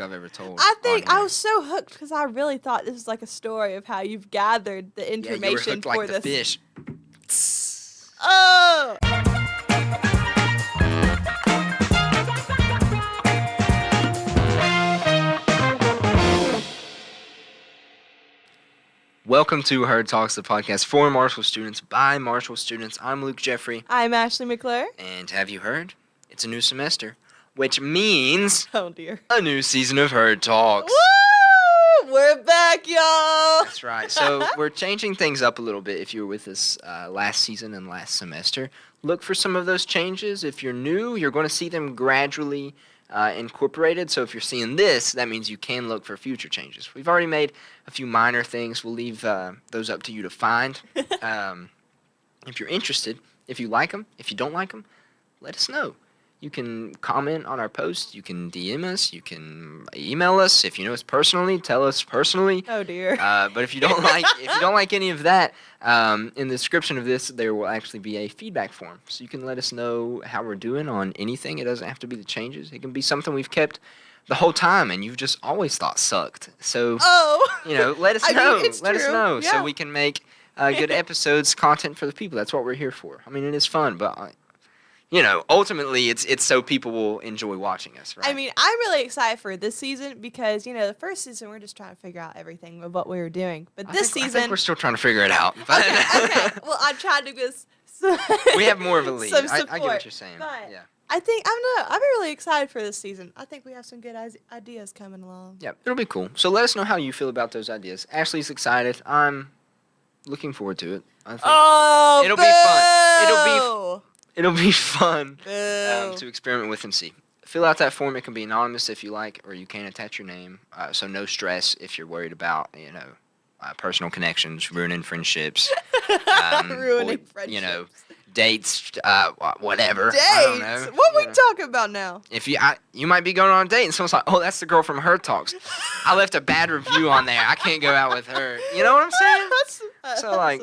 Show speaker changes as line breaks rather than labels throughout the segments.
I've ever told.
I
on
think
here.
I was so hooked because I really thought this was like a story of how you've gathered the
Yeah,
information
you were hooked
for
like the
this.
fish.
Oh!
Welcome to Herd Talks, the podcast for Marshall students by Marshall students. I'm Luke Jeffrey.
I'm Ashley McClure.
And have you heard? It's a new semester, which means
Oh dear.
a new season of Herd Talks.
Woo! We're back, y'all!
That's right. So we're changing things up a little bit. If you were with us last season and last semester, look for some of those changes. If you're new, you're going to see them gradually incorporated. So if you're seeing this, that means you can look for future changes. We've already made a few minor things. We'll leave those up to you to find. If you're interested, if you like them, if you don't like them, let us know. You can comment on our post. You can DM us. You can email us. If you know us personally, tell us personally.
Oh dear.
But if you don't like any of that, in the description of this, there will actually be a feedback form, so you can let us know how we're doing on anything. It doesn't have to be the changes. It can be something we've kept the whole time and you've just always thought sucked. So let us know. Let us know so we can make good episodes, content for the people. That's what we're here for. I mean, it is fun, but ultimately it's so people will enjoy watching us, right?
I mean, I'm really excited for this season because, the first season we're just trying to figure out everything of what we were doing. But
I
this
think
season...
we're still trying to figure it out. But
Okay. Well, I'm trying to get
we have more of a lead.
some
I
support.
get what you're saying.
But
Yeah.
I think, I'm really excited for this season. I think we have some good ideas coming along.
Yeah, it'll be cool. So let us know how you feel about those ideas. Ashley's excited. I'm looking forward to it. I think it'll be fun. It'll be fun to experiment with and see. Fill out that form. It can be anonymous if you like, or you can attach your name. So no stress if you're worried about, personal connections, ruining friendships.
Ruining friendships.
Dates, whatever.
Dates?
I don't know.
What are we talking about now?
If you might be going on a date and someone's like, oh, that's the girl from Her Talks. I left a bad review on there. I can't go out with her. You know what I'm saying? So, like,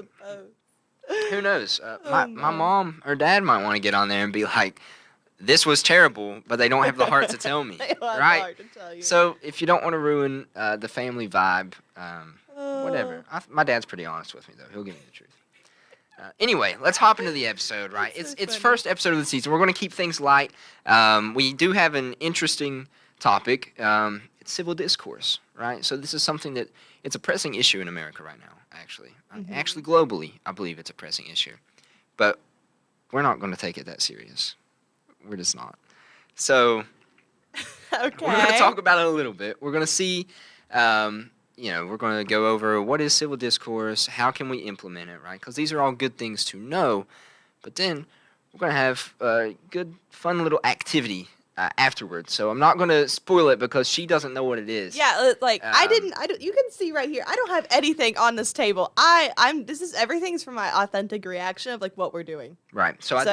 who knows? My mom or dad might want to get on there and be like, this was terrible, but they don't have the heart to tell me.
They don't have
right?
the heart to tell you.
So if you don't want to ruin the family vibe, whatever. My dad's pretty honest with me, though. He'll give me the truth. Anyway, let's hop into the episode, right? It's first episode of the season. We're going to keep things light. We do have an interesting topic. It's civil discourse, right? So this is something that it's a pressing issue in America right now, actually.
Mm-hmm.
Actually, globally, I believe it's a pressing issue. But we're not going to take it that serious. We're just not. So we're going to talk about it a little bit. We're going to see... we're going to go over what is civil discourse, how can we implement it, right? Because these are all good things to know, but then we're going to have a good, fun little activity afterwards. So I'm not going to spoil it because she doesn't know what it is.
Yeah, you can see right here. I don't have anything on this table. Everything's from my authentic reaction of like what we're doing.
Right. So I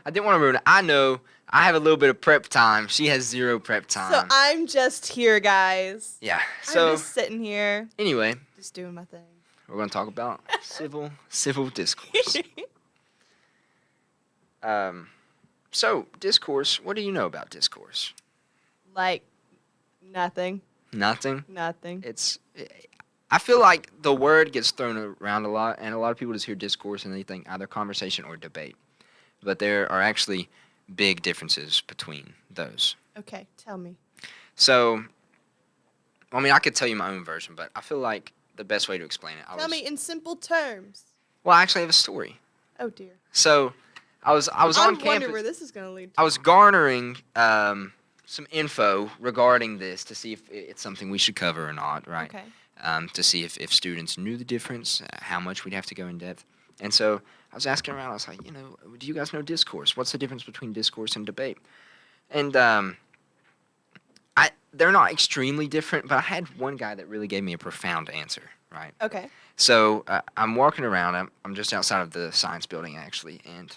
didn't want to ruin it. I know I have a little bit of prep time. She has zero prep time.
So I'm just here, guys.
Yeah. So
I'm just sitting here.
Anyway.
Just doing my thing.
We're going to talk about civil discourse. So, discourse, what do you know about discourse?
Like, nothing.
Nothing?
Nothing.
I feel like the word gets thrown around a lot, and a lot of people just hear discourse and they think either conversation or debate. But there are actually big differences between those.
Okay, tell me.
So, I could tell you my own version, but I feel like the best way to explain it...
Tell me in simple terms.
Well, I actually have a story.
Oh, dear.
So... I was on campus.
I wonder where this is going to lead to.
I was garnering some info regarding this to see if it's something we should cover or not, right?
Okay.
To see if students knew the difference, how much we'd have to go in depth. And so I was asking around. I was like, do you guys know discourse? What's the difference between discourse and debate? And they're not extremely different, but I had one guy that really gave me a profound answer, right?
Okay.
So I'm walking around. I'm just outside of the science building, actually, and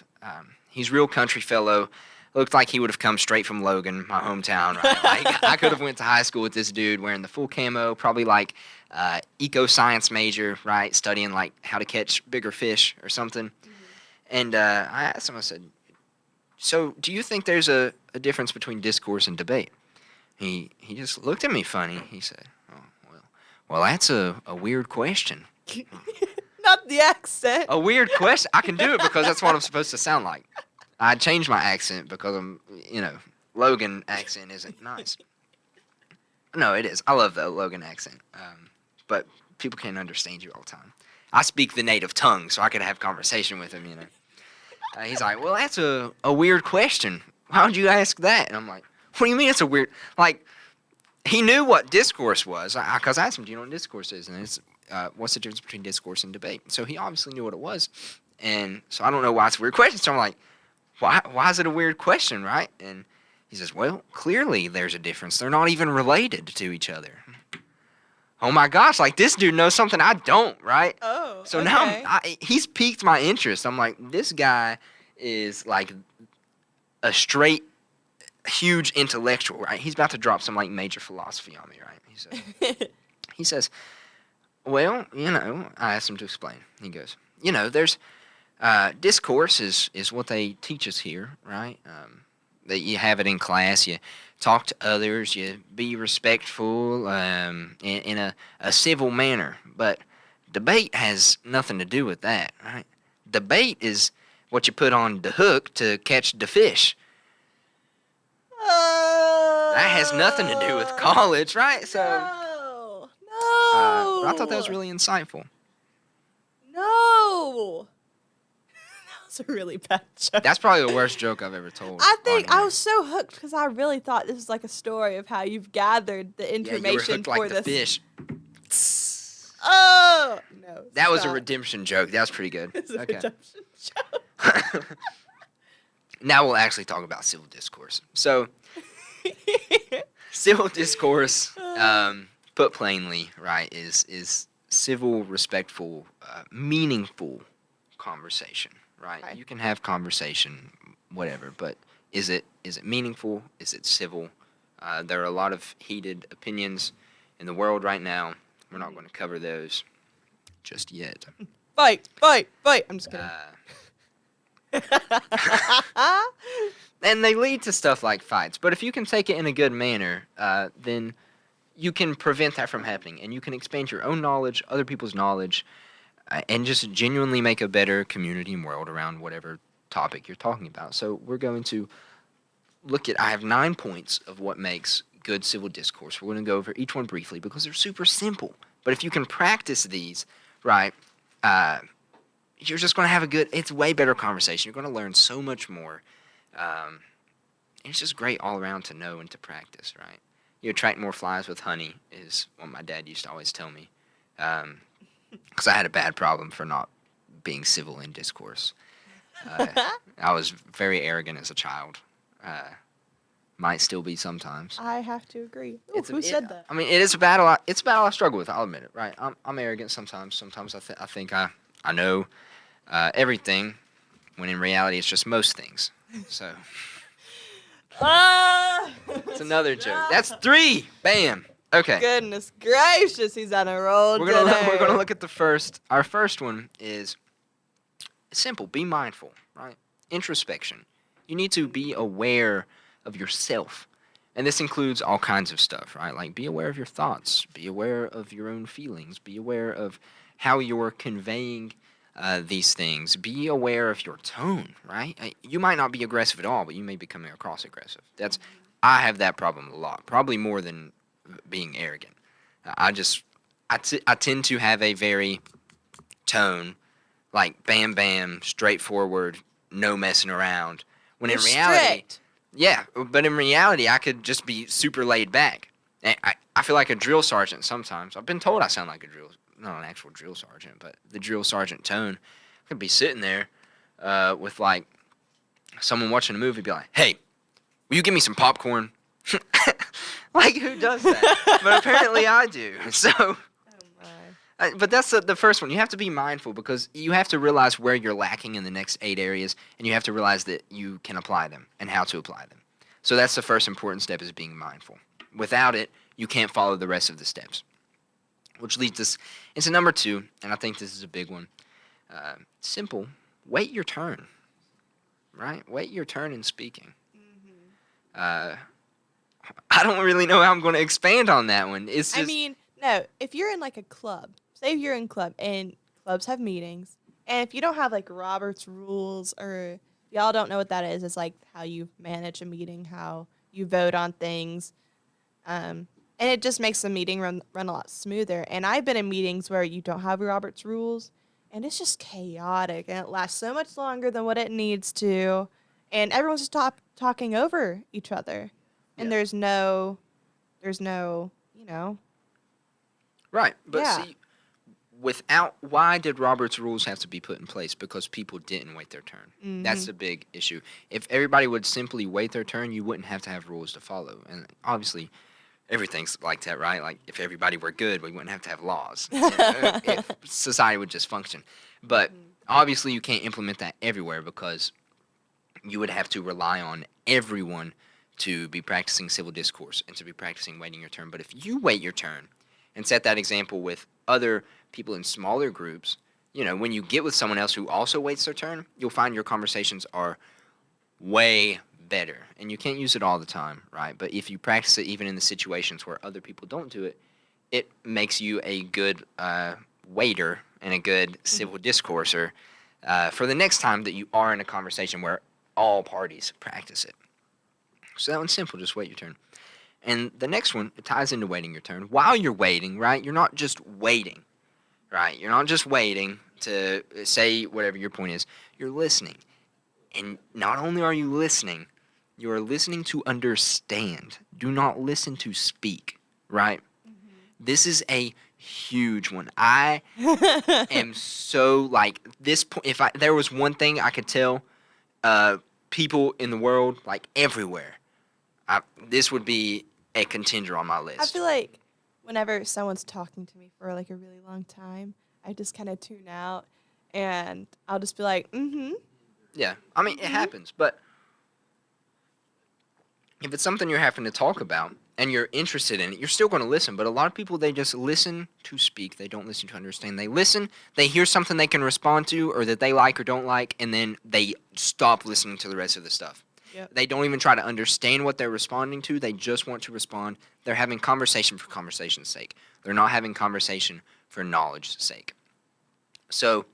he's a real country fellow. Looked like he would have come straight from Logan, my hometown, right? Like, I could have went to high school with this dude wearing the full camo, probably like eco-science major, right? Studying like how to catch bigger fish or something. Mm-hmm. And I asked him, I said, so do you think there's a difference between discourse and debate? he just looked at me funny. He said, "Oh, well, that's a weird question."
Not the accent.
A weird question. I can do it because that's what I'm supposed to sound like. I changed my accent because Logan accent isn't nice. No, it is. I love the Logan accent, but people can't understand you all the time. I speak the native tongue, so I could have conversation with him. He's like, "Well, that's a weird question. Why would you ask that?" And I'm like, "What do you mean it's a weird?" Like, he knew what discourse was because I asked him, "Do you know what discourse is?" And it's what's the difference between discourse and debate? So he obviously knew what it was, and so I don't know why it's a weird question. So I'm like, why is it a weird question, right? And he says, well, clearly there's a difference. They're not even related to each other. Oh my gosh, like this dude knows something I don't, right?
Oh,
So
okay.
now he's piqued my interest. I'm like, this guy is like a straight, huge intellectual, right? He's about to drop some like major philosophy on me, right? He says, well, I asked him to explain. He goes, there's discourse is what they teach us here, right? That you have it in class, you talk to others, you be respectful in a civil manner. But debate has nothing to do with that, right? Debate is what you put on the hook to catch the fish. That has nothing to do with college, right? So,
No.
I thought that was really insightful.
No. That was a really bad joke.
That's probably the worst joke I've ever told.
I think
on
I
here.
was so hooked because I really thought this was like a story of how you've gathered the
Yeah, you were
information
hooked
for
like the
this.
fish.
Oh no!
That was a
stop.
redemption joke. That was pretty good.
It's a
Okay.
redemption joke.
Now we'll actually talk about civil discourse. So, civil discourse, put plainly, right, is civil, respectful, meaningful conversation, right?
Right.
You can have conversation, whatever, but is it meaningful? Is it civil? There are a lot of heated opinions in the world right now. We're not going to cover those just yet.
Fight! I'm just kidding.
And they lead to stuff like fights. But if you can take it in a good manner, then you can prevent that from happening. And you can expand your own knowledge, other people's knowledge, and just genuinely make a better community and world around whatever topic you're talking about. So we're going to I have 9 points of what makes good civil discourse. We're going to go over each one briefly because they're super simple. But if you can practice these, right, you're just going to have it's way better conversation. You're going to learn so much more. And it's just great all around to know and to practice, right? You attract more flies with honey is what my dad used to always tell me. Because I had a bad problem for not being civil in discourse. I was very arrogant as a child. Might still be sometimes.
I have to agree. Ooh, who said that?
I mean, it is a battle. It's a battle I struggle with. I'll admit it. Right? I'm arrogant sometimes. Sometimes I think I know everything, when in reality it's just most things. So it's another joke. That's 3. Bam. Okay.
Goodness gracious, he's on a roll
We're
today.
gonna look at the first. Our first one is simple. Be mindful. Right? Introspection. You need to be aware of yourself. And this includes all kinds of stuff, right? Like be aware of your thoughts, be aware of your own feelings, be aware of how you're conveying these things, be aware of your tone, right? You might not be aggressive at all, but you may be coming across aggressive. I have that problem a lot, probably more than being arrogant. I tend to have a very tone, like bam, bam, straightforward, no messing around. When
You're
in reality,
strict.
yeah, but in reality, I could just be super laid back. I feel like a drill sergeant sometimes. I've been told I sound like not an actual drill sergeant, but the drill sergeant tone. I could be sitting there with like someone watching a movie, be like, "Hey, will you give me some popcorn?" Like who does that? But apparently I do. So.
Oh my.
But that's the first one. You have to be mindful because you have to realize where you're lacking in the next 8 areas, and you have to realize that you can apply them and how to apply them. So that's the first important step, is being mindful. Without it, you can't follow the rest of the steps. Which leads us into number 2, and I think this is a big one. Simple. Wait your turn. Right? Wait your turn in speaking. I don't really know how I'm going to expand on that one. It's just
I mean, no, if you're in like a club, say if you're in club and clubs have meetings, and if you don't have like Robert's rules or y'all don't know what that is, it's like how you manage a meeting, how you vote on things. And it just makes the meeting run a lot smoother. And I've been in meetings where you don't have Robert's rules, and it's just chaotic, and it lasts so much longer than what it needs to, and everyone's just talking over each other,
yeah.
and there's no,
Right. But
yeah.
see, why did Robert's rules have to be put in place? Because people didn't wait their turn. That's
Mm-hmm.
the big issue. If everybody would simply wait their turn, you wouldn't have to have rules to follow. And obviously, everything's like that, right? Like if everybody were good, we wouldn't have to have laws. If society would just function. But
Mhm.
obviously, you can't implement that everywhere because you would have to rely on everyone to be practicing civil discourse and to be practicing waiting your turn. But if you wait your turn and set that example with other people in smaller groups, when you get with someone else who also waits their turn, you'll find your conversations are way better. And you can't use it all the time, right? But if you practice it even in the situations where other people don't do it, it makes you a good waiter and a good civil discourser for the next time that you are in a conversation where all parties practice it. So that one's simple. Just wait your turn. And the next one, it ties into waiting your turn. While you're waiting, right, you're not just waiting, right? You're not just waiting to say whatever your point is. You're listening. And not only are you listening, you are listening to understand. Do not listen to speak, right? This is a huge one. I am so like this. If there was one thing I could tell people in the world, like everywhere, this would be a contender on my
I
list.
feel like whenever someone's talking to me for like a really long time, I just kind of tune out, and I'll just be like, mm-hmm,
Yeah, I mean it
mm-hmm.
happens, but if it's something you're having to talk about and you're interested in it, you're still going to listen. But a lot of people, they just listen to speak. They don't listen to understand. They listen, they hear something they can respond to or that they like or don't like, and then they stop listening to the rest of the stuff.
Yep.
They don't even try to understand what they're responding to. They just want to respond. They're having conversation for conversation's sake. They're not having conversation for knowledge's sake. So,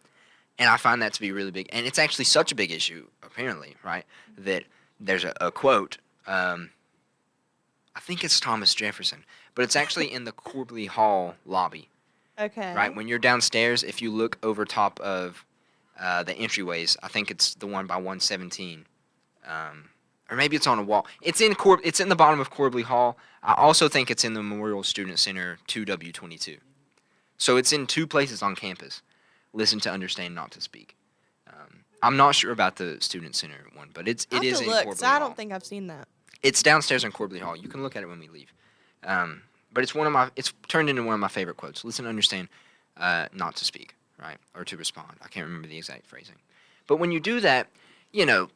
and I find that to be really big. And it's actually such a big issue, apparently, right, that there's a quote. I think it's Thomas Jefferson, but it's actually in the Corbly Hall lobby, right?
Okay.
When you're downstairs, if you look over top of the entryways, I think it's the one by 117, or maybe it's on a wall. It's in the bottom of Corbly Hall. I also think it's in the Memorial Student Center 2W22. So it's in two places on campus. Listen to understand, not to speak. I'm not sure about the Student Center one, but it
I'll have
is
to
in
look. So
Corbly
I
Hall.
don't think I've seen that.
It's downstairs in Corbly Hall. You can look at it when we leave. But it's turned into one of my favorite quotes. Listen, understand, not to speak, right? Or to respond. I can't remember the exact phrasing. But when you do that, you know,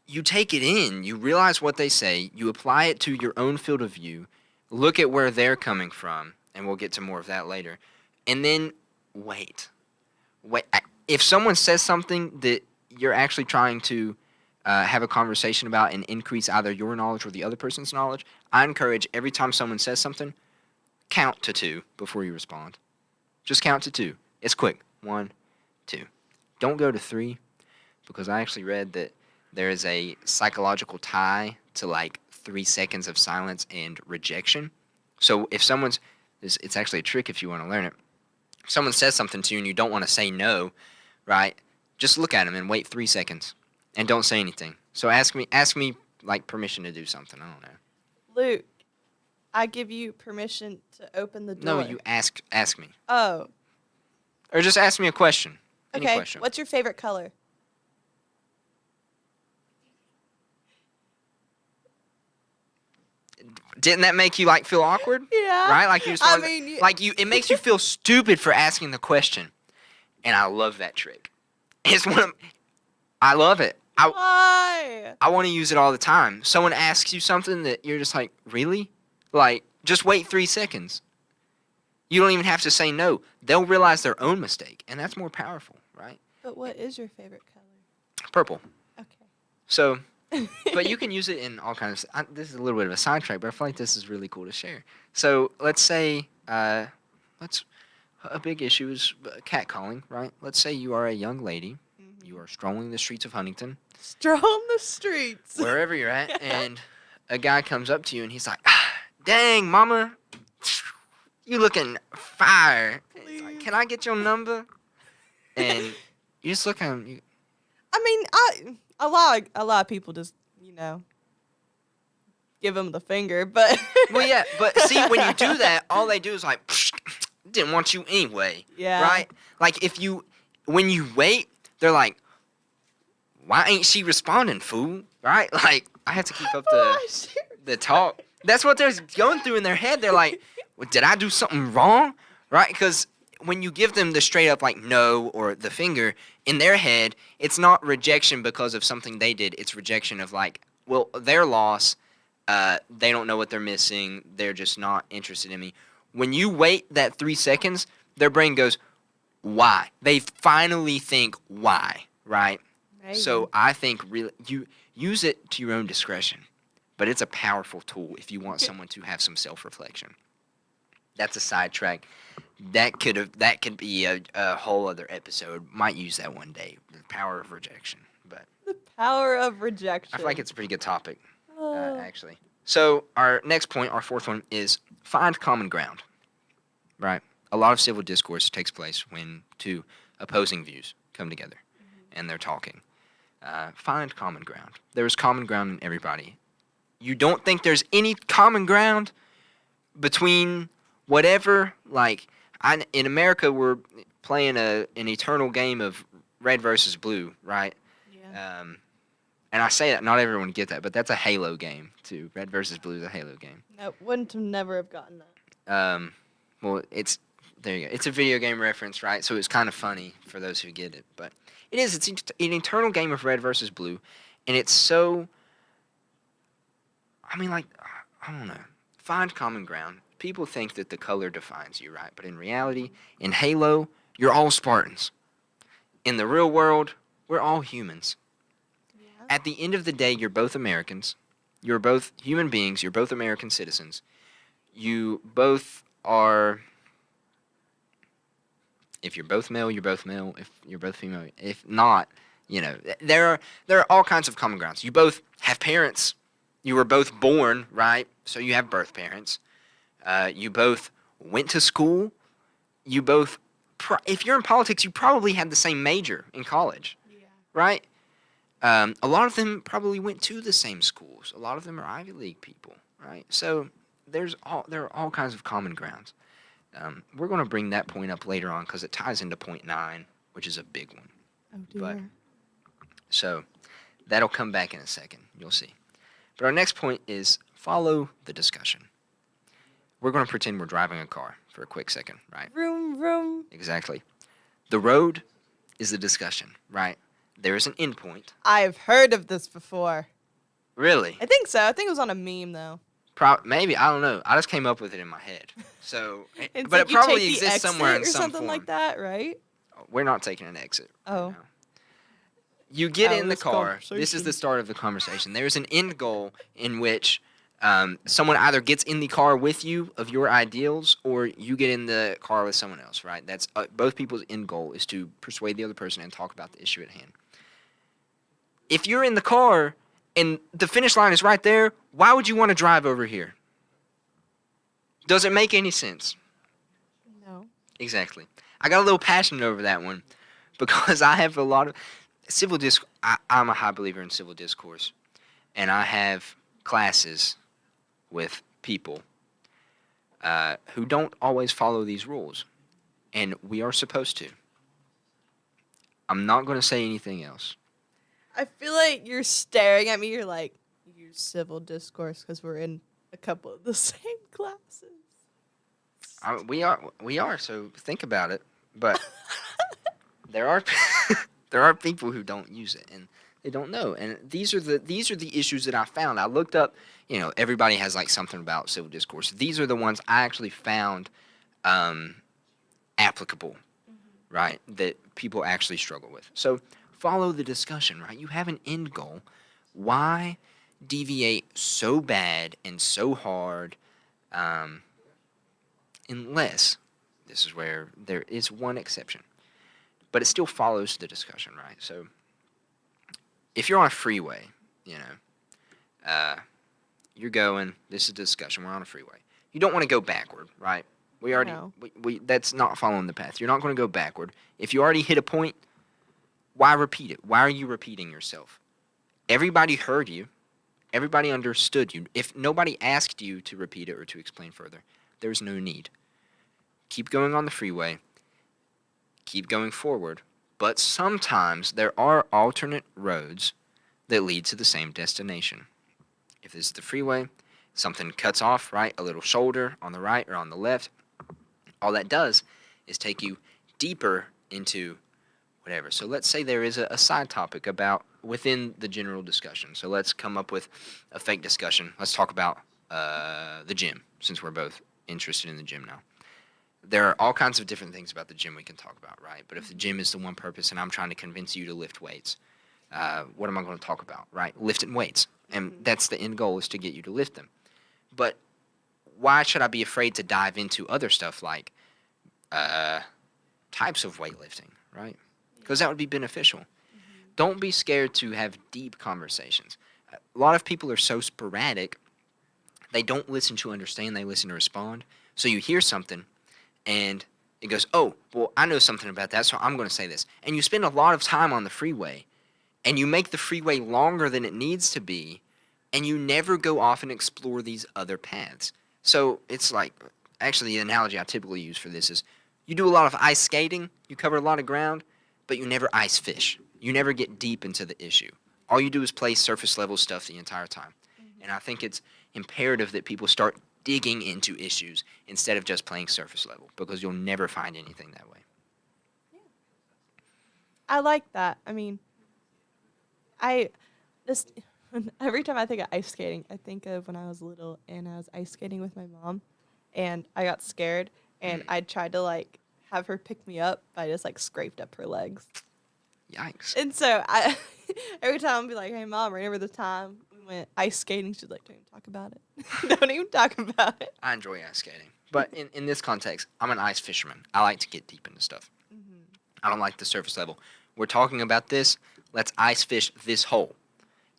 you take it in, you realize what they say, you apply it to your own field of view, look at where they're coming from, and we'll get to more of that later. And then wait. Wait. If someone says something that you're actually trying to have a conversation about and increase either your knowledge or the other person's knowledge, I encourage every time someone says something, count to 2 before you respond. Just count to 2. It's quick. 1, 2. Don't go to 3 because I actually read that there is a psychological tie to like 3 seconds of silence and rejection. So if it's actually a trick if you want to learn it. If someone says something to you and you don't want to say no, right? Just look at them and wait 3 seconds and don't say anything. So ask me like permission to do something. I don't know.
Luke, I give you permission to open the
No,
door.
you ask me.
Oh,
Or just ask me a question. Any
okay.
question.
What's your favorite color?
Didn't that make you like feel awkward?
Yeah.
Right? Like you just
I
wanted,
mean,
it makes you feel stupid for asking the question. And I love that trick. It's one of I love it.
why?
I want to use it all the time. Someone asks you something that you're just like, "Really?" Like, just wait 3 seconds. You don't even have to say no. They'll realize their own mistake, and that's more powerful, right?
But what is your favorite color?
Purple.
Okay.
So, But you can use it in all kinds of. This is a little bit of a sidetrack, but I feel like this is really cool to share. So let's say, let's a big issue is catcalling, right? Let's say you are a young lady, you are strolling the streets of Huntington,
Strolling the streets.
wherever you're at, and a guy comes up to you and he's like, "Dang, mama, you looking fire. It's like, can I get your number?" And you just look at him.
I mean, a lot of people just, give him the finger, but
Well, yeah, but see, when you do that, all they do is like, didn't want you anyway.
Yeah.
Right? Like, when you wait, they're like, why ain't she responding, fool? Right? Like, I have to keep up the talk. That's what they're going through in their head. They're like, well, did I do something wrong? Right? Because when you give them the straight up, like, no or the finger, in their head, it's not rejection because of something they did. It's rejection of, like, well, their loss. They don't know what they're missing. They're just not interested in me. When you wait that 3 seconds, their brain goes, why? They finally think why, right?
Maybe.
So I think really you use it to your own discretion, but it's a powerful tool if you want someone to have some self-reflection. That's a sidetrack. That could be a whole other episode. Might use that one day. The power of rejection, but
The power of rejection.
I feel like it's a pretty good topic.
Oh.
Actually. So our next point, our fourth one, is find common ground. Right? A lot of civil discourse takes place when two opposing views come together and they're talking. Find common ground. There's common ground in everybody. You don't think there's any common ground between whatever, like, in America we're playing an eternal game of red versus blue, right?
Yeah.
And I say that, not everyone would get that, but that's a Halo game, too. Red versus blue is a Halo game.
No, wouldn't have never have gotten that.
Well, there you go. It's a video game reference, right? So it's kind of funny for those who get it. But it's an eternal game of red versus blue. And it's so, I mean, like, I don't know. Find common ground. People think that the color defines you, right? But in reality, in Halo, you're all Spartans. In the real world, we're all humans.
Yeah.
At the end of the day, you're both Americans. You're both human beings. You're both American citizens. You both are. If you're both male, you're both male. If you're both female, if not, there are all kinds of common grounds. You both have parents. You were both born, right? So you have birth parents. You both went to school. You both, if you're in politics, you probably had the same major in college,
Yeah.
right? A lot of them probably went to the same schools. A lot of them are Ivy League people, right? So there are all kinds of common grounds. We're going to bring that point up later on because it ties into point 9, which is a big one.
Oh dear.
But so that'll come back in a second. You'll see. But our next point is follow the discussion. We're going to pretend we're driving a car for a quick second, right?
Vroom vroom.
Exactly. The road is the discussion, right? There is an end point.
I've heard of this before.
Really?
I think so. I think it was on a meme though.
Maybe, I don't know. I just came up with it in my head. So,
It's
but
like
it
you
probably
take the
exists somewhere in
exit or
some
something
form.
like that, right?
We're not taking an exit.
Oh.
right now. You get
Oh,
in the
this
car. This is
conversation.
the start of the conversation. There's an end goal in which someone either gets in the car with you of your ideals, or you get in the car with someone else. Right? That's both people's end goal is to persuade the other person and talk about the issue at hand. If you're in the car and the finish line is right there, why would you want to drive over here? Does it make any sense?
No.
Exactly. I got a little passionate over that one because I have a lot of civil discourse. I'm a high believer in civil discourse, and I have classes with people who don't always follow these rules, and we are supposed to. I'm not going to say anything else.
I feel like you're staring at me. You're like, use civil discourse because we're in a couple of the same classes.
We are. So think about it. But there are there are people who don't use it and they don't know. And these are the issues that I found. I looked up. Everybody has like something about civil discourse. These are the ones I actually found applicable, right? That people actually struggle with. So follow the discussion, right? You have an end goal. Why deviate so bad and so hard, um, unless this is where there is one exception, but it still follows the discussion, right? So if you're on a freeway, you know, you're going. This is a discussion. We're on a freeway. You don't want to go backward, right? We already
No.
we that's not following the path. You're not going to go backward. If you already hit a point, why repeat it? Why are you repeating yourself? Everybody heard you. Everybody understood you. If nobody asked you to repeat it or to explain further, there's no need. Keep going on the freeway. Keep going forward. But sometimes there are alternate roads that lead to the same destination. If this is the freeway, something cuts off, right? A little shoulder on the right or on the left. All that does is take you deeper into whatever. So let's say there is a side topic about within the general discussion. So let's come up with a fake discussion. Let's talk about the gym, since we're both interested in the gym now. There are all kinds of different things about the gym we can talk about, right? But if the gym is the one purpose and I'm trying to convince you to lift weights, what am I going to talk about, right? Lifting weights. And that's the end goal, is to get you to lift them. But why should I be afraid to dive into other stuff like types of weightlifting, right? Because that would be beneficial. Don't be scared to have deep conversations. A lot of people are so sporadic, they don't listen to understand, they listen to respond. So you hear something, and it goes, oh, well, I know something about that, so I'm going to say this. And you spend a lot of time on the freeway, and you make the freeway longer than it needs to be, and you never go off and explore these other paths. So it's like, actually, the analogy I typically use for this is you do a lot of ice skating, you cover a lot of ground, but you never ice fish. You never get deep into the issue. All you do is play surface level stuff the entire time. And I think it's imperative that people start digging into issues instead of just playing surface level, because you'll never find anything that way.
I like that. I mean, I this every time I think of ice skating, I think of when I was little and I was ice skating with my mom, and I got scared and I tried to like have her pick me up, but I just like scraped up her legs.
Yikes.
And so I every time I'd be like, "Hey mom, remember the time we went ice skating?" She's like, "Don't even talk about it. Don't even talk about it."
I enjoy ice skating. But in this context, I'm an ice fisherman. I like to get deep into stuff. I don't like the surface level. We're talking about this. Let's ice fish this hole.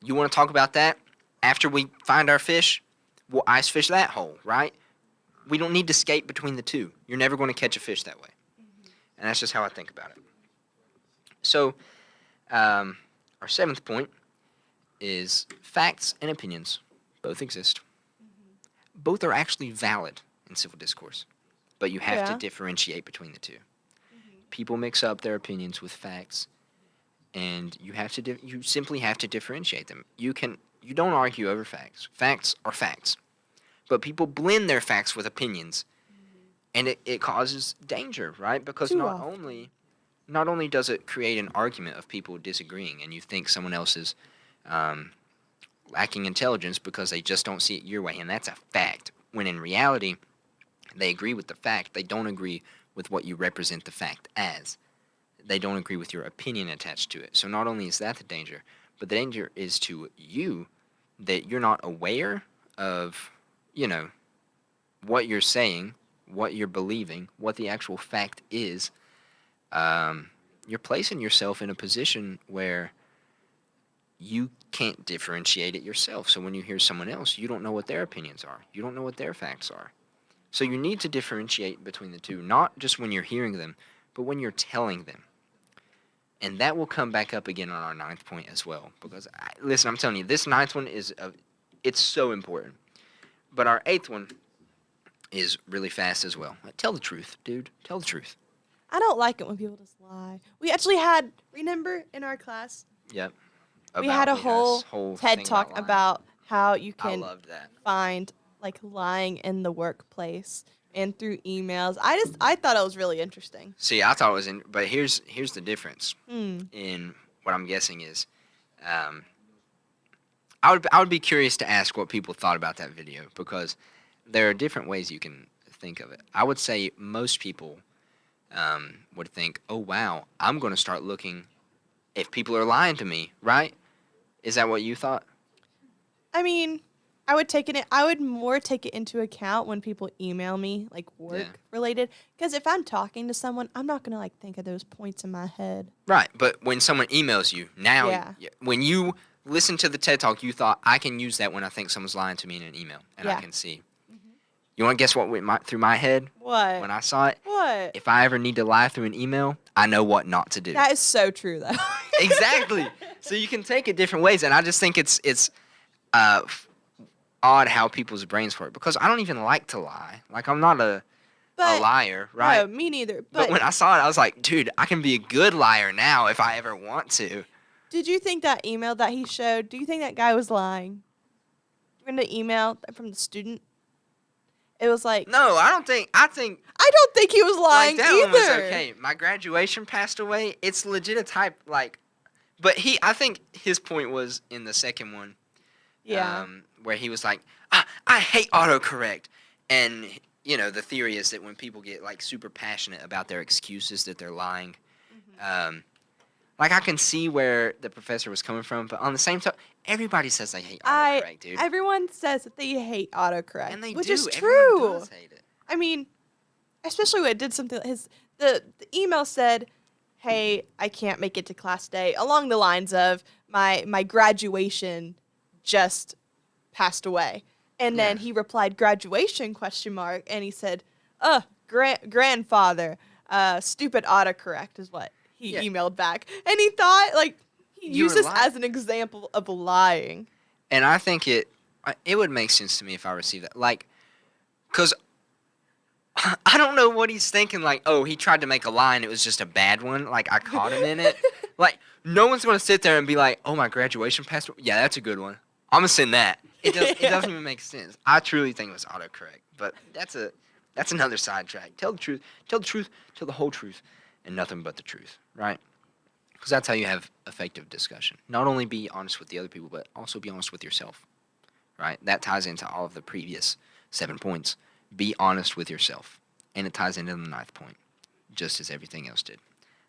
You want to talk about that? After we find our fish, we'll ice fish that hole, right? We don't need to skate between the two. You're never going to catch a fish that way. And that's just how I think about it. So, our seventh point is facts and opinions both exist. Both are actually valid in civil discourse, but you have to
Yeah.
differentiate between the two. People mix up their opinions with facts, and you simply have to differentiate them. You don't argue over facts. Facts are facts, but people blend their facts with opinions, and it causes danger, right? Because
Too
not
often.
only does it create an argument of people disagreeing, and you think someone else is um, lacking intelligence because they just don't see it your way, and that's a fact. When in reality, they agree with the fact. They don't agree with what you represent the fact as. They don't agree with your opinion attached to it. So not only is that the danger, but the danger is to you that you're not aware of, you know, what you're saying, what you're believing, what the actual fact is. You're placing yourself in a position where you can't differentiate it yourself. So when you hear someone else, you don't know what their opinions are. You don't know what their facts are. So you need to differentiate between the two, not just when you're hearing them, but when you're telling them. And that will come back up again on our ninth point as well. Because, listen, I'm telling you, this ninth one it's so important. But our eighth one is really fast as well. Tell the truth, dude. Tell the truth.
I don't like it when people just lie. We actually had, remember in our class,
Yep.
we had a
About Lehi's
whole
thing
TED talk
lying.
about how you
I
can
loved that.
find like lying in the workplace and through emails. I thought it was really interesting.
See, I thought it was but here's the difference
Hmm.
in what I'm guessing is, um, I would be curious to ask what people thought about that video, because there are different ways you can think of it. I would say most people would think, oh wow, I'm going to start looking if people are lying to me, right? Is that what you thought?
I mean, I would more take it into account when people email me, like
Yeah.
work related. Because if I'm talking to someone, I'm not gonna like think of those points in my head.
Right, but when someone emails you, now,
Yeah.
when you listen to the TED Talk, you thought, I can use that when I think someone's lying to me in an email, and I
Yeah.
can see.
Mhm.
You want to guess what went through my head
What?
when I saw it?
What?
If I ever need to lie through an email, I know what not to do.
That is so true, though.
Exactly. So you can take it different ways, and I just think it's uh, f- odd how people's brains work because I don't even like to lie. Like I'm not a
But
liar, right?
no, me neither.
But
But
when I saw it, I was like, dude, I can be a good liar now if I ever want to.
did you think that email that he showed? Do you think that guy was lying? In the email from the student, it was like
No, I don't think. I think
I don't think he was lying
like that one was
either.
okay. My graduation passed away. It's legit a type like, but I think his point was in the second one,
Yeah.
where he was like, I hate autocorrect, and the theory is that when people get like super passionate about their excuses that they're lying, um, like I can see where the professor was coming from, but on the same time, everybody says they hate autocorrect, dude,
Everyone says that they hate autocorrect,
and they
which
do.
is
Everyone
true.
does hate it.
I mean, especially when it did something. The email said, "Hey, I can't make it to class today," along the lines of my graduation just passed away, and then
Yeah.
he replied, "Graduation?" question mark, and he said, grandfather, stupid autocorrect is what he
Yeah.
emailed back, and he thought like he
You
used
were
this
lying.
as an example of lying.
And I think it would make sense to me if I received that. Like, because I don't know what he's thinking. Like, oh, he tried to make a lie and it was just a bad one. Like, I caught him in it. Like, no one's going to sit there and be like, oh, my graduation passed. Yeah, that's a good one. I'm going to send that. It doesn't even make sense. I truly think it was autocorrect. But that's another sidetrack. Tell the truth. Tell the truth. Tell the whole truth. And nothing but the truth. Right? Because that's how you have effective discussion. Not only be honest with the other people, but also be honest with yourself. Right? That ties into all of the previous 7 points. Be honest with yourself. And it ties into the 9th point, just as everything else did.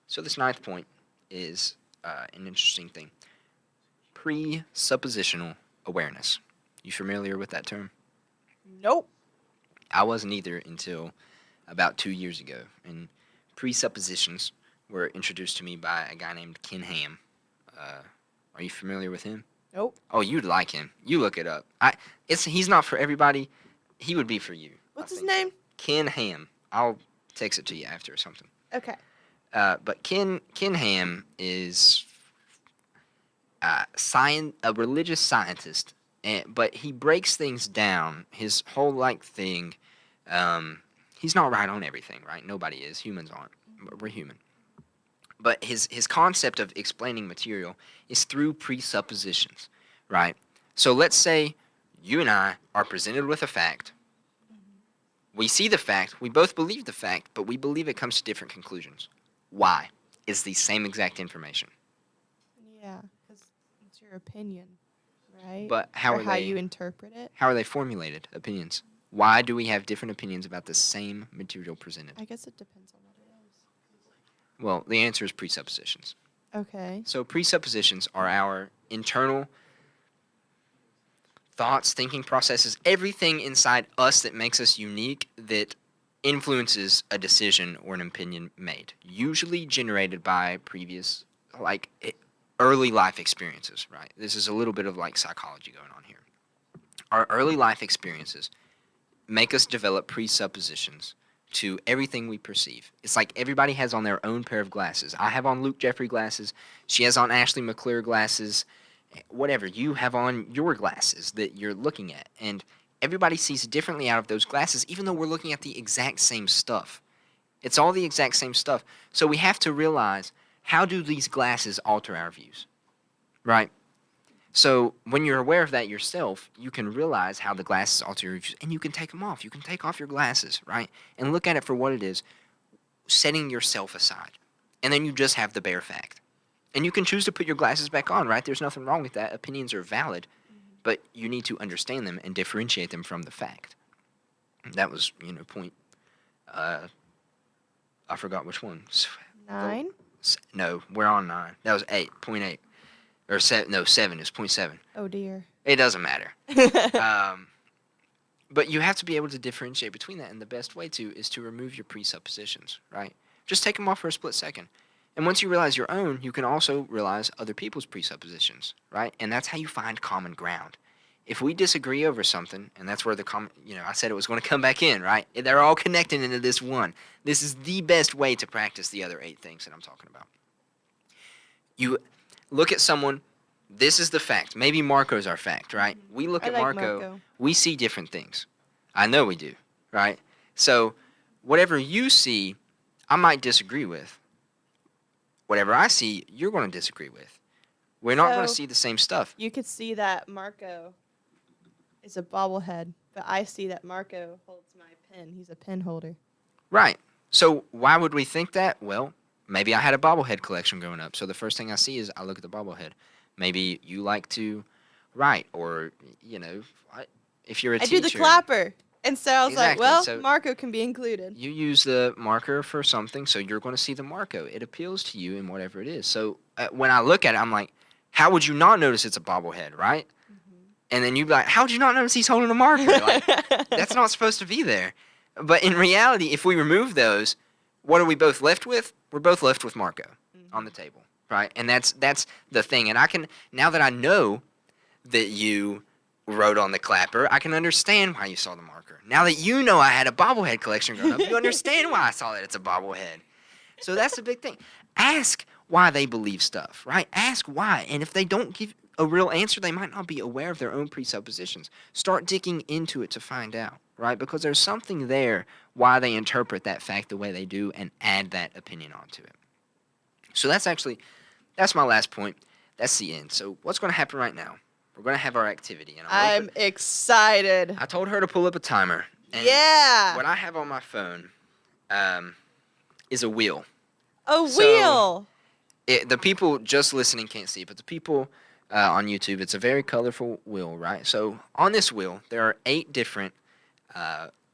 So this 9th point is an interesting thing. Presuppositional awareness. You familiar with that term?
Nope.
I wasn't either until about 2 years ago. And presuppositions were introduced to me by a guy named Ken Ham. Are you familiar with him?
Nope.
Oh, you'd like him. You look it up. He's not for everybody. He would be for you.
What's
I
his
think so.
name?
Ken Ham. I'll text it to you after or something.
Okay.
But Ken Ham is a religious scientist, but he breaks things down. His whole thing. He's not right on everything, right? Nobody is. Humans aren't. We're human. But his concept of explaining material is through presuppositions, right? So let's say you and I are presented with a fact. We see the fact, we both believe the fact, but we believe it comes to different conclusions. Why? It's the same exact information.
Yeah, because it's your opinion, right?
But how
or
are
how
they
you interpret it.
how are they formulated? Opinions. Why do we have different opinions about the same material presented?
I guess it depends on what it is.
Well, the answer is presuppositions.
Okay.
So presuppositions are our internal thoughts, thinking processes, everything inside us that makes us unique that influences a decision or an opinion made, usually generated by previous, early life experiences, right? This is a little bit of psychology going on here. Our early life experiences make us develop presuppositions to everything we perceive. It's like everybody has on their own pair of glasses. I have on Luke Jeffrey glasses. She has on Ashley McClure glasses. Whatever, you have on your glasses that you're looking at. And everybody sees differently out of those glasses, even though we're looking at the exact same stuff. It's all the exact same stuff. So we have to realize, how do these glasses alter our views? Right? So when you're aware of that yourself, you can realize how the glasses alter your views, and you can take them off. You can take off your glasses, right? And look at it for what it is, setting yourself aside. And then you just have the bare fact. And you can choose to put your glasses back on, right? There's nothing wrong with that. Opinions are valid, but you need to understand them and differentiate them from the fact. That was, point. I forgot which one.
9.
No, we're on 9. That was 8. Point 8. Or 7 is point 0.7.
Oh dear.
It doesn't matter. Um, but you have to be able to differentiate between that, and the best way to is to remove your presuppositions, right? Just take them off for a split second. And once you realize your own, you can also realize other people's presuppositions, right? And that's how you find common ground. If we disagree over something, and that's where I said it was going to come back in, right? They're all connected into this one. This is the best way to practice the other 8 things that I'm talking about. You look at someone, this is the fact. Maybe Marco's our fact, right? We look
I
at
like
Marco, we see different things. I know we do, right? So whatever you see, I might disagree with. Whatever I see, you're going to disagree with. We're not going to
So-
see the same stuff.
You could see that Marco is a bobblehead, but I see that Marco holds my pen. He's a pen holder.
Right. So why would we think that? Well, maybe I had a bobblehead collection growing up. So the first thing I see is I look at the bobblehead. Maybe you like to write, or, if you're a
I
teacher.
do the clapper. And so I was like,
Exactly,
well,
so-
Marco can be included.
You use the marker for something, so you're going to see the Marco. It appeals to you in whatever it is. So when I look at it, I'm like, how would you not notice it's a bobblehead, right? And then you'd be like, how would you not notice he's holding a marker? Like, that's not supposed to be there. But in reality, if we remove those, what are we both left with? We're both left with Marco on the table, right? And that's the thing. And now that I know that you wrote on the clapper, I can understand why you saw the marker. Now that you know I had a bobblehead collection growing up, you understand why I saw that it's a bobblehead. So that's the big thing. Ask why they believe stuff, right? Ask why. And if they don't give a real answer, they might not be aware of their own presuppositions. Start digging into it to find out, right? Because there's something there why they interpret that fact the way they do and add that opinion onto it. So that's my last point. That's the end. So what's going to happen right now? We're going to have our activity. And
I'm excited.
I told her to pull up a timer. And
Yeah.
what I have on my phone is a wheel.
A
So-
wheel.
The people just listening can't see it, but the people on YouTube, it's a very colorful wheel, right? So on this wheel, there are 8 different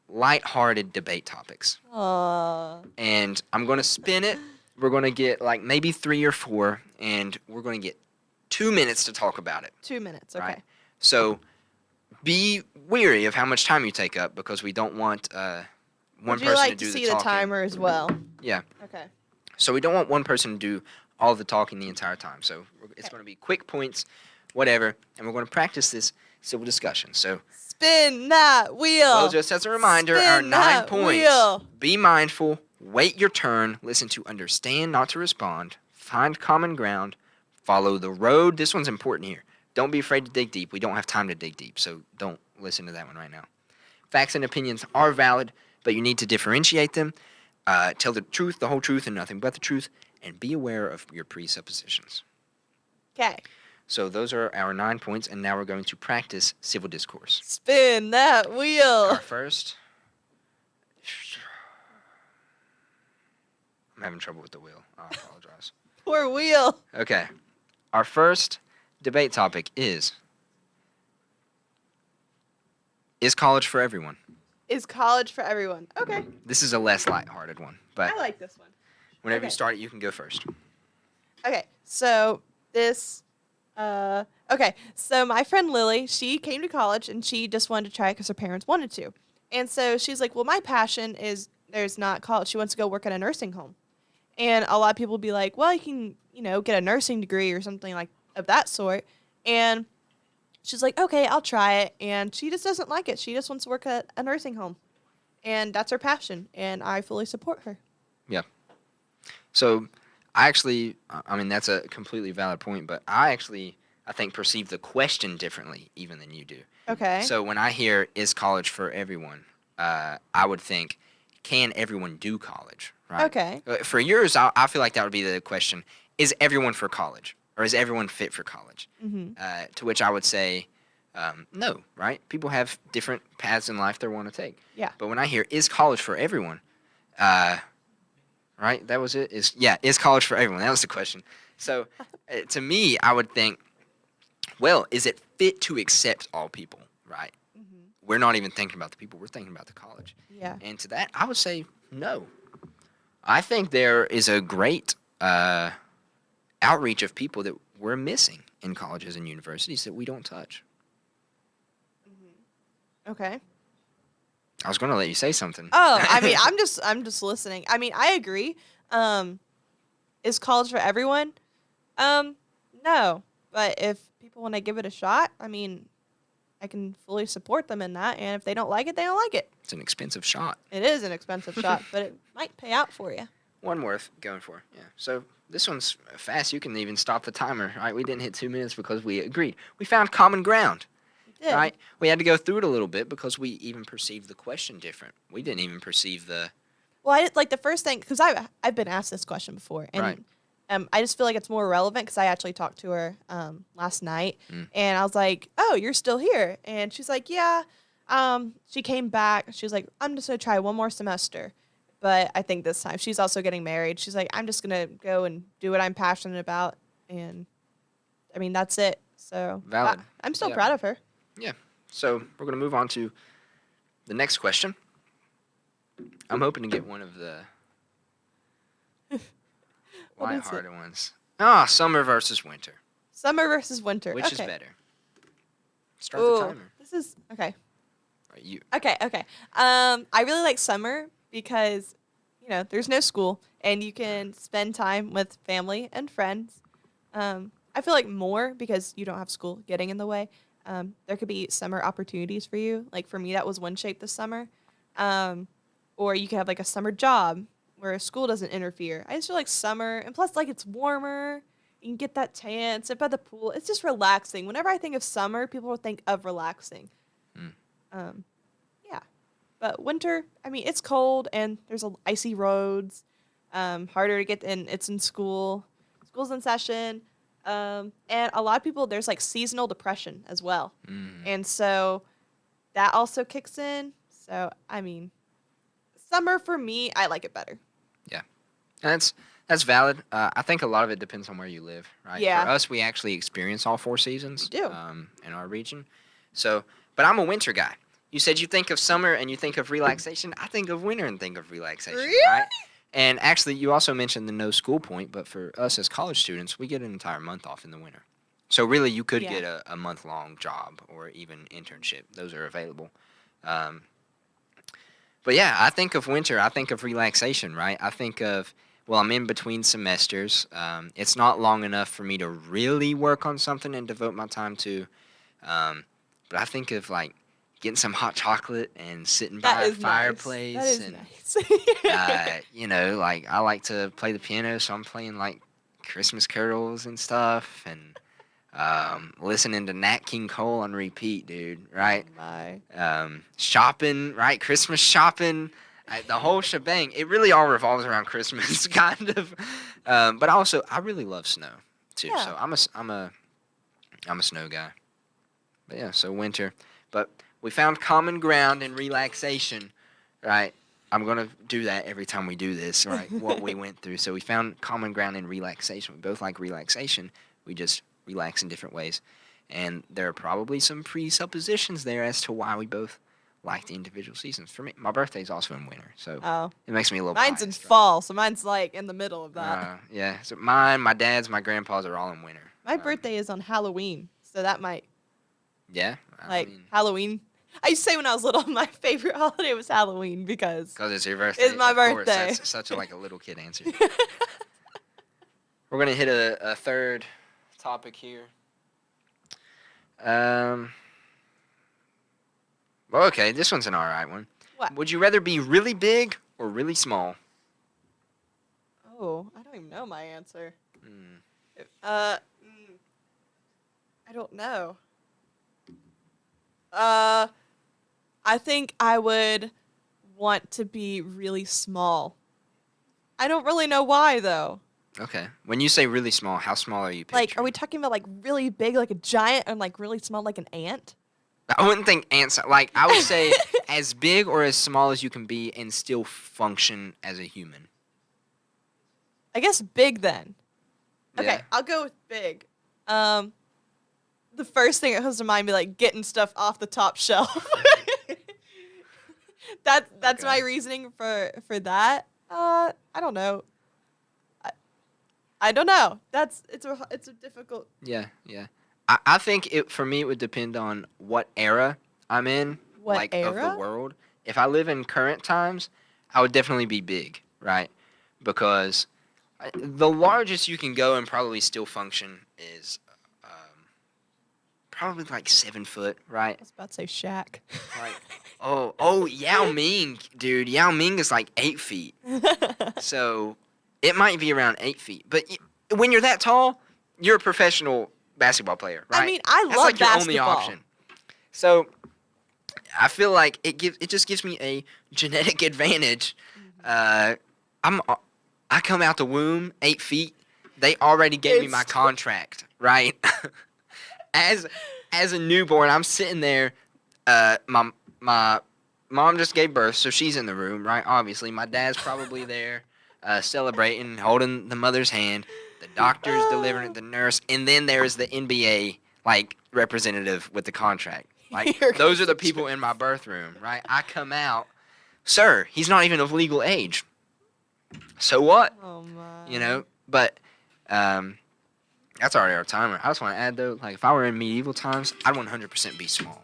light-hearted debate topics. And I'm going to spin it. We're going to get like maybe 3 or 4, and we're going to get 2 minutes to talk about it.
2 minutes. Okay.
Right. So be weary of how much time you take up, because we don't want one
Would
person
you like
to do
to
the
see the
talking.
timer as well?
Yeah.
Okay.
So we don't want one person to do all the talking the entire time. So it's going to be quick points, whatever, and we're going to practice this civil discussion. So,
Spin that wheel.
well, just as a reminder, our
Spin
9
that
points.
wheel.
Be mindful, wait your turn, listen to understand, not to respond, find common ground, follow the road. This one's important here. Don't be afraid to dig deep. We don't have time to dig deep, so don't listen to that one right now. Facts and opinions are valid, but you need to differentiate them. Tell the truth, the whole truth, and nothing but the truth, and be aware of your presuppositions.
Okay.
So those are our 9 points, and now we're going to practice civil discourse.
Spin that wheel.
Our first... I'm having trouble with the wheel. I apologize.
Poor wheel.
Okay. Our first debate topic is college for everyone?
Is college for everyone? Okay.
This is a less lighthearted one, but
I like this one.
whenever you
okay.
start it, you can go first.
Okay. So this. Okay. So my friend Lily, she came to college and she just wanted to try it because her parents wanted to, and so she's like, "Well, my passion is there's not college. She wants to go work at a nursing home." And a lot of people will be like, well, you can, get a nursing degree or something like of that sort. And she's like, okay, I'll try it. And she just doesn't like it. She just wants to work at a nursing home. And that's her passion. And I fully support her.
So I mean, that's a completely valid point, but I think perceive the question differently even than you do.
Okay.
So when I hear, is college for everyone, I would think, can everyone do college? Right?
Okay.
For yours, I feel like that would be the question, is everyone for college? Or is everyone fit for college?
Mm-hmm.
To which I would say, no, right? People have different paths in life they want to take.
Yeah.
But when I hear, is college for everyone? Right? That was it? Is college for everyone? That was the question. So to me, I would think, well, is it fit to accept all people, right?
Mm-hmm.
We're not even thinking about the people. We're thinking about the college.
Yeah.
And to that, I would say no. I think there is a great outreach of people that we're missing in colleges and universities that we don't touch.
Okay.
I was going to let you say something.
Oh, I mean, I'm just listening. I mean, I agree. Is college for everyone? No. But if people want to give it a shot, I mean, I can fully support them in that. And if they don't like it, they don't like it.
It's an expensive shot.
It is an expensive shot, but it might pay out for you.
One worth going for. Yeah. So this one's fast. You can even stop the timer. All right. We didn't hit 2 minutes because we agreed. We found common ground.
Did.
Right? We had to go through it a little bit because we even perceived the question different. We didn't even perceive the...
Well, I like the first thing, because I've been asked this question before, and
Right.
I just feel like it's more relevant because I actually talked to her last night, and I was like, "Oh, you're still here?" And she's like, "Yeah." She came back. She was like, "I'm just gonna try one more semester," but I think this time she's also getting married. She's like, "I'm just gonna go and do what I'm passionate about," and I mean that's it. So
Valid.
I'm still
Yeah.
proud of her.
Yeah. So we're going to move on to the next question. I'm hoping to get one of the
What is it?
lighthearted ones. Ah, summer versus winter.
Summer versus winter.
Which is
Okay.
better? Start
Ooh,
the timer.
this is okay.
Right, you.
Okay. I really like summer because, there's no school and you can spend time with family and friends. I feel like more because you don't have school getting in the way. There could be summer opportunities for you. Like for me, that was One Shape this summer. Or you could have like a summer job where school doesn't interfere. I just feel like summer, and plus like it's warmer. You can get that tan, sit by the pool. It's just relaxing. Whenever I think of summer, people will think of relaxing. Yeah. But winter, I mean, it's cold and there's icy roads. Harder to get in. It's in school. School's in session. And a lot of people, there's like seasonal depression as well. And so that also kicks in. So, I mean, summer for me, I like it better.
Yeah. That's valid. I think a lot of it depends on where you live, right?
Yeah.
For us, we actually experience all 4 seasons.
We do.
In our region. So, but I'm a winter guy. You said you think of summer and you think of relaxation. I think of winter and think of relaxation,
Really?
right? And actually, you also mentioned the no school point, but for us as college students, we get an entire month off in the winter. So really, you could
Yeah.
get a month-long job or even internship. Those are available. But yeah, I think of winter. I think of relaxation, right? I think of, well, I'm in between semesters. It's not long enough for me to really work on something and devote my time to. But I think of like getting some hot chocolate and sitting by
That
a
is
fireplace.
nice. That is
and,
nice.
like I like to play the piano, so I'm playing like Christmas carols and stuff, and listening to Nat King Cole on repeat, dude. Right?
Oh my.
Shopping, right? Christmas shopping, the whole shebang. It really all revolves around Christmas, kind of. But also, I really love snow too.
Yeah.
So I'm a snow guy. But yeah, so winter. But we found common ground in relaxation, right? I'm gonna do that every time we do this, right? What we went through. So we found common ground in relaxation. We both like relaxation. We just relax in different ways. And there are probably some presuppositions there as to why we both like the individual seasons. For me, my birthday's also in winter, so
Oh.
it makes me a little
Mine's in
biased, right?
fall, so mine's like in the middle of that.
Yeah, so mine, my dad's, my grandpa's are all in winter.
My birthday is on Halloween, so that might
Yeah,
Halloween. I used to say when I was little, my favorite holiday was Halloween because
it's your birthday.
It's my
of course,
birthday.
that's such a little kid answer. We're gonna hit a third topic here. Well, okay, this one's an alright one.
What?
Would you rather be really big or really small?
Oh, I don't even know my answer.
Hmm.
I don't know. I think I would want to be really small. I don't really know why though.
Okay. When you say really small, how small are you picturing?
Like, are we talking about like really big, like a giant, and like really small, like an ant?
I wouldn't think ants. Like, I would say as big or as small as you can be and still function as a human.
I guess big then. Okay,
Yeah.
I'll go with big. The first thing that comes to mind be like getting stuff off the top shelf. That's my
Okay.
reasoning for that. I don't know. I don't know. It's a difficult.
Yeah, yeah. I think for me it would depend on what era I'm in,
What
like of the
era?
world. If I live in current times, I would definitely be big, right? Because the largest you can go and probably still function is probably like 7 foot,
I
right?
was about to say Shaq.
Like, oh, Yao Ming, dude. Yao Ming is like 8 feet. So it might be around 8 feet. But when you're that tall, you're a professional basketball player, right?
I mean, I
That's
love
like your only
basketball.
option. So I feel like it just gives me a genetic advantage.
Mhm.
I come out the womb 8 feet. They already gave me my contract, right? as as a newborn, I'm sitting there. My mom just gave birth, so she's in the room, right? Obviously, my dad's probably there, celebrating, holding the mother's hand. The doctor's delivering it, the nurse, and then there's the NBA like representative with the contract. Like
Here
those
comes
are the
the
people
truth.
in my birth room, right? I come out, sir. He's not even of legal age. So what?
Oh my.
You know, but um, that's already our timer. I just want to add though, like if I were in medieval times, I'd 100% be small.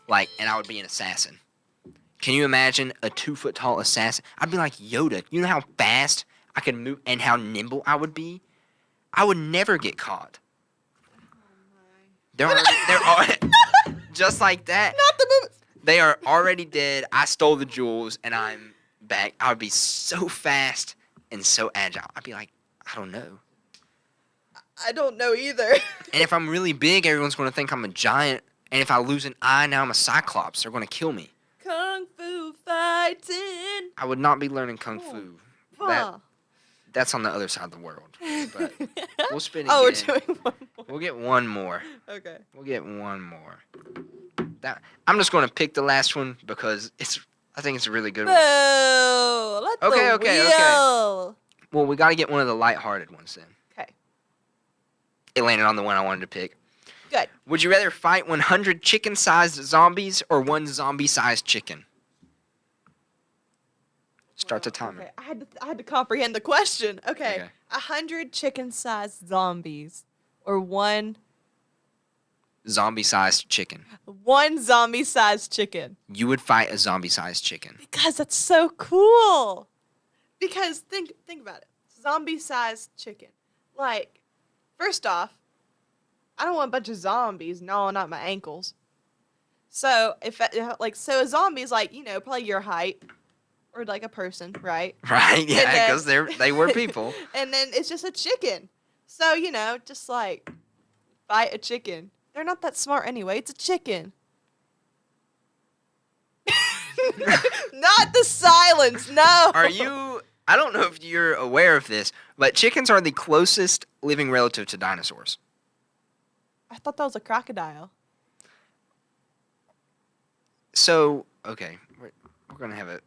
Like, and I would be an assassin. Can you imagine a 2 foot tall assassin? I'd be like Yoda. You know how fast I could move and how nimble I would be? I would never get caught. They're just like that.
Not the movie.
They are already dead. I stole the jewels and I'm back. I would be so fast and so agile. I'd be like, I don't know.
I don't know either.
And if I'm really big, everyone's going to think I'm a giant. And if I lose an eye, now I'm a cyclops. They're going to kill me.
Kung Fu fighting.
I would not be learning Kung Fu. That's on the other side of the world. But we'll spin again.
Oh, we're doing one more.
We'll get one more.
Okay.
We'll get one more. I'm just going to pick the last one because I think it's a really good one.
Boo! Let
Okay,
the
okay.
wheel.
Well, we got to get one of the lighthearted ones then.
Okay.
It landed on the one I wanted to pick.
Good.
Would you rather fight 100 chicken-sized zombies or one zombie-sized chicken? Start the timer.
Okay. I had to comprehend the question. Okay.
Okay.
100 chicken-sized zombies, or one
Zombie-sized chicken.
zombie-sized chicken.
You would fight a zombie-sized chicken.
Because that's so cool. Because think about it. Zombie-sized chicken. Like, first off, I don't want a bunch of zombies gnawing at my ankles. So so a zombie is like, probably your height, or like a person, right?
Right? Yeah,
And then-
because they were people.
And then it's just a chicken. So just like fight a chicken. They're not that smart anyway. It's a chicken. Not the silence. No.
Are you? I don't know if you're aware of this, but chickens are the closest living relative to dinosaurs.
I thought that was a crocodile.
So, okay, we're gonna have a.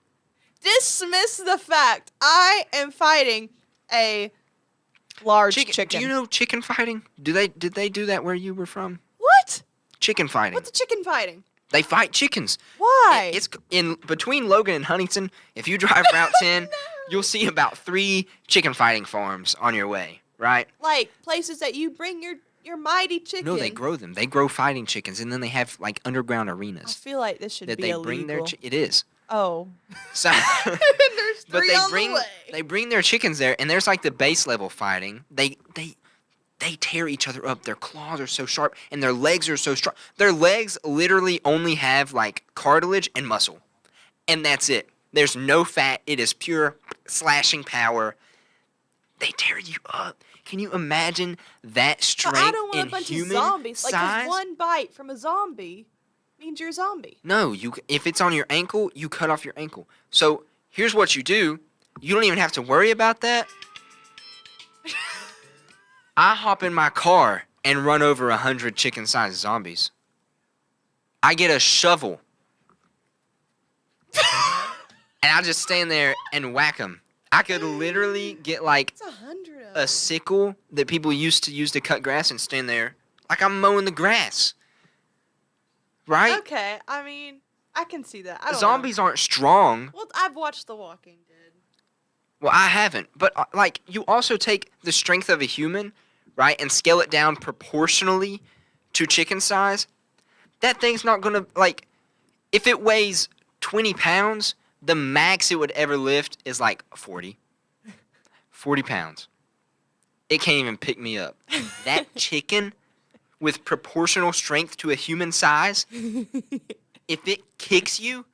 Dismiss the fact I am fighting a large chicken.
Do you know chicken fighting? Did they do that where you were from?
What?
Chicken fighting.
What's a chicken fighting?
They fight chickens.
Why?
It's in between Logan and Huntington. If you drive Route 10, you'll see about 3 chicken fighting farms on your way, right?
Like places that you bring your mighty chicken.
No, they grow them. They grow fighting chickens, and then they have like underground
I
arenas
feel like this should
that
be
they
illegal.
bring their. It is.
Oh.
So,
There's
but
3
they
on
bring
the way.
they bring their chickens there, and there's like the base level fighting. They tear each other up. Their claws are so sharp, and their legs are so strong. Their legs literally only have like cartilage and muscle, and that's it. There's no fat. It is pure slashing power. They tear you up. Can you imagine that
But
strength
I don't want
in
a bunch
human
of zombies.
size?
Like, 'cause one bite from a zombie means you're a zombie.
No, if it's on your ankle, you cut off your ankle. So here's what you do. You don't even have to worry about that. I hop in my car and run over 100 chicken-sized zombies. I get a shovel. And I just stand there and whack them. I could literally get like
It's 100 of
a
them.
sickle that people used to use to cut grass and stand there like I'm mowing the grass. Right?
Okay, I mean, I can see that. I don't
Zombies aren't strong.
know. Well, I've watched The Walking Dead.
Well, I haven't, but like you also take the strength of a human, right, and scale it down proportionally to chicken size. That thing's not gonna like if it weighs 20 pounds, the max it would ever lift is like 40. 40 pounds. It can't even pick me up. That chicken with proportional strength to a human size, if it kicks you,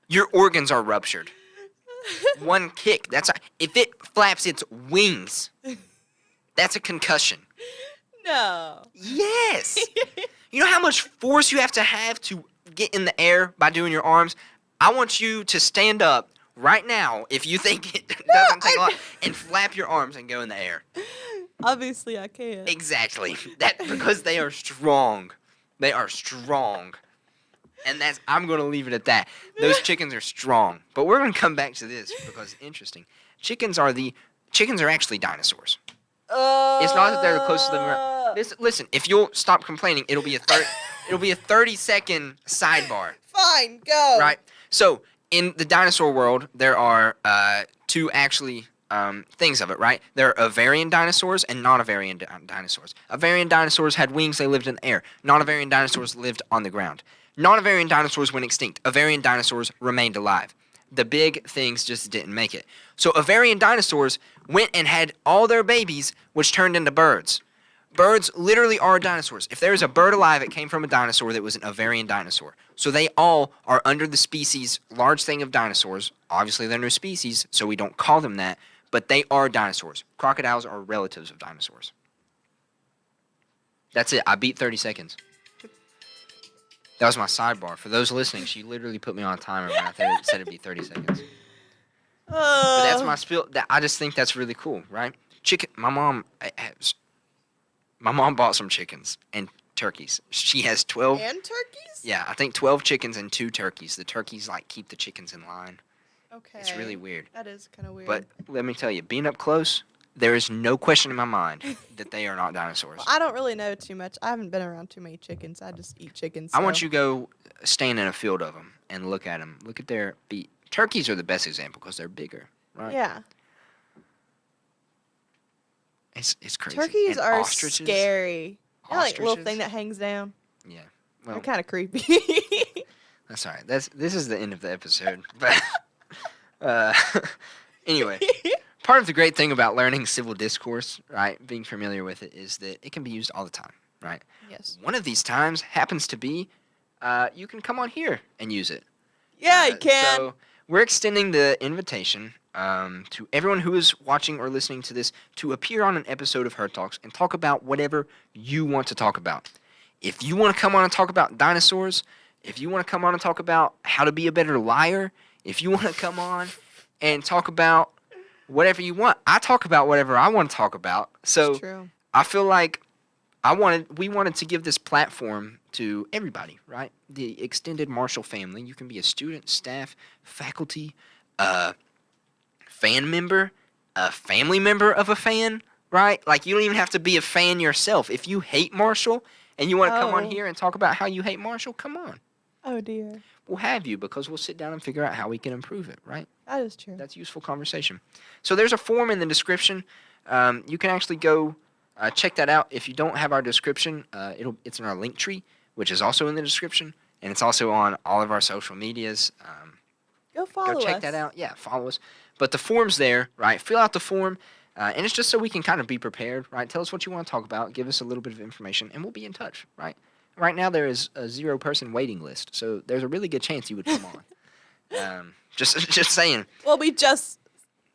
your organs are ruptured. One kick. If it flaps its wings, that's a concussion.
No.
Yes. You know how much force you have to get in the air by doing your arms? I want you to stand up right now if you think it doesn't take a lot and flap your arms and go in the air.
Obviously, I can't.
Exactly. That because they are strong. They are strong. And I'm going to leave it at that. Those chickens are strong. But we're going to come back to this because it's interesting. Chickens are actually dinosaurs. It's not that they're the closest living around. Listen, if you'll stop complaining, it'll be a 30-second sidebar.
Fine, go.
Right? So, in the dinosaur world, there are two actually things of it, right? There are Avarian dinosaurs and non-Avarian dinosaurs. Avarian dinosaurs had wings, they lived in the air. Non-Avarian dinosaurs lived on the ground. Non-Avarian dinosaurs went extinct. Avarian dinosaurs remained alive. The big things just didn't make it. So Avarian dinosaurs went and had all their babies, which turned into birds. Birds literally are dinosaurs. If there is a bird alive, it came from a dinosaur that was an Avarian dinosaur. So they all are under the species large thing of dinosaurs. Obviously, they're no species, so we don't call them that. But they are dinosaurs. Crocodiles are relatives of dinosaurs. That's it. I beat 30 seconons. That was my sidebar. For those listening, she literally put me on a timer when I said it'd be 30 seconds. But that's my spiel. I just think that's really cool, right? My mom bought some chickens and turkeys. She has 12.
And turkeys?
Yeah, I think 12 chickens and 2 turkeys. The turkeys keep the chickens in line.
Okay.
It's really weird.
That is kind of weird.
But let me tell you, being up close, there is no question in my mind that they are not dinosaurs.
Well, I don't really know too much. I haven't been around too many chickens. I just eat chickens.
I want you to go stand in a field of them and look at them. Look at their feet. Turkeys are the best example because they're bigger, right?
Yeah.
It's crazy.
Turkeys
and
are
ostriches,
scary. You know, like little
ostriches.
thing that hangs down.
Yeah.
They're
Well,
kind of creepy.
that's all right. This is the end of the episode. But anyway, part of the great thing about learning civil discourse, right, being familiar with it, is that it can be used all the time, right?
Yes.
One of these times happens to be you can come on here and use it.
Yeah, you can.
So we're extending the invitation to everyone who is watching or listening to this to appear on an episode of Herd Talks and talk about whatever you want to talk about. If you want to come on and talk about dinosaurs, if you want to come on and talk about how to be a better liar, if you want to come on and talk about whatever you want, I talk about whatever I want to talk about. So
It's true.
I feel like we wanted to give this platform to everybody, right? The extended Marshall family. You can be a student, staff, faculty, fan member, a family member of a fan, right? Like you don't even have to be a fan yourself. If you hate Marshall and you want to come on
Oh.
here and talk about how you hate Marshall, come on.
Oh, dear.
We'll have you because we'll sit down and figure out how we can improve it, right?
That is true.
That's useful conversation. So there's a form in the description. You can actually go check that out. If you don't have our description, it's in our link tree, which is also in the description, and it's also on all of our social medias.
Go follow us.
Go check that out. Yeah, follow us. But the form's there, right? Fill out the form, and it's just so we can kind of be prepared, right? Tell us what you want to talk about. Give us a little bit of information, and we'll be in touch, right? Right now there is a 0-person waiting list, so there's a really good chance you would come on. Just saying.
Well, we just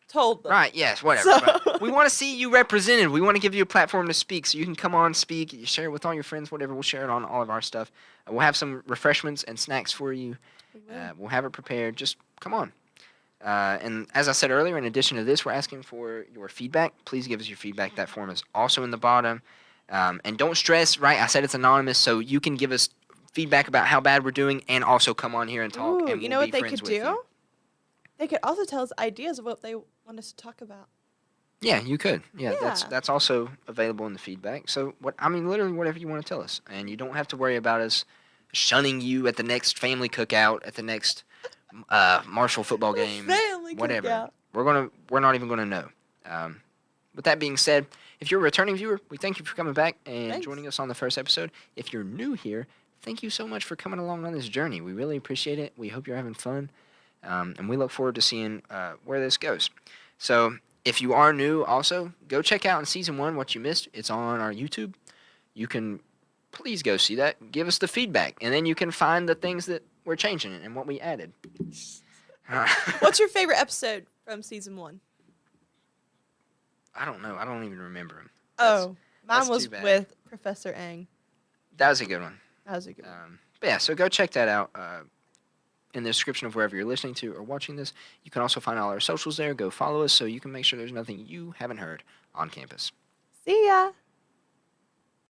told them.
Right, yes, whatever.
So-
But we want to see you represented. We want to give you a platform to speak so you can come on, speak, you share it with all your friends, whatever. We'll share it on all of our stuff. We'll have some refreshments and snacks for you. We'll have it prepared. Just come on. And as I said earlier, in addition to this, we're asking for your feedback. Please give us your feedback. That form is also in the bottom. And don't stress, right? I said it's anonymous, so you can give us feedback about how bad we're doing and also come on here and talk.
Ooh,
and
you
we'll
know what
be
they
friends
could
with
do?
you.
They could also tell us ideas of what they want us to talk about.
Yeah, you could. Yeah,
Yeah.
that's also available in the feedback. So literally whatever you want to tell us, and you don't have to worry about us shunning you at the next family cookout, at the next Marshall football game,
Family
whatever.
cookout.
we're not even gonna know. With that being said, if you're a returning viewer, we thank you for coming back and
Thanks.
joining us on the first episode. If you're new here, thank you so much for coming along on this journey. We really appreciate it. We hope you're having fun, and we look forward to seeing where this goes. So, if you are new, also go check out in season 1 what you missed. It's on our YouTube. You can please go see that. Give us the feedback, and then you can find the things that we're changing and what we added.
What's your favorite episode from season 1?
I don't know. I don't even remember them.
Mine
that's
was
too bad.
with Professor Ang.
That was a good one.
That was a good one.
But yeah, so go check that out in the description of wherever you're listening to or watching this. You can also find all our socials there. Go follow us so you can make sure there's nothing you haven't heard on campus.
See ya.